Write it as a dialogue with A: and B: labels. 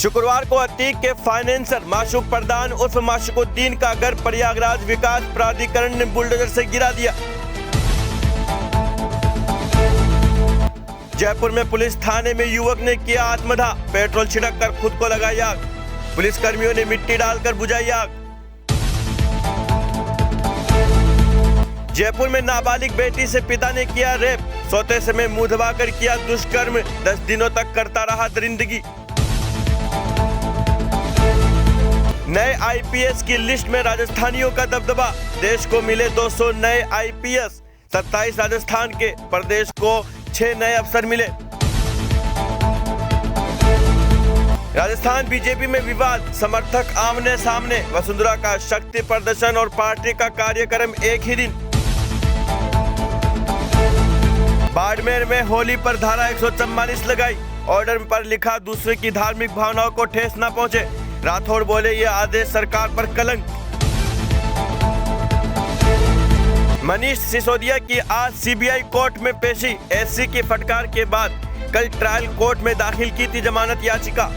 A: शुक्रवार को अतीक के फाइनेंसर माशूक प्रधान उर्फ माशुकुद्दीन का घर प्रयागराज विकास प्राधिकरण ने बुलडोजर से गिरा दिया। जयपुर में पुलिस थाने में युवक ने किया आत्मदाह, पेट्रोल छिड़क कर खुद को लगाई आग। पुलिस कर्मियों ने मिट्टी डालकर बुझाई आग। जयपुर में नाबालिग बेटी से पिता ने किया रेप, सोते समय मुंह दबाकर किया दुष्कर्म, 10 दिनों तक करता रहा दरिंदगी। नए आईपीएस की लिस्ट में राजस्थानियों का दबदबा, देश को मिले 200 नए आईपीएस, 27 राजस्थान के, प्रदेश को 6 नए अफसर मिले। राजस्थान बीजेपी में विवाद, समर्थक आमने सामने, वसुंधरा का शक्ति प्रदर्शन और पार्टी का कार्यक्रम एक ही दिन। बाड़मेर में होली पर धारा 144 लगाई, ऑर्डर पर लिखा दूसरे की धार्मिक भावनाओं को ठेस न पहुंचे। राठौड़ बोले ये आदेश सरकार पर कलंक। मनीष सिसोदिया की आज सीबीआई कोर्ट में पेशी, एससी की फटकार के बाद कल ट्रायल कोर्ट में दाखिल की थी जमानत याचिका।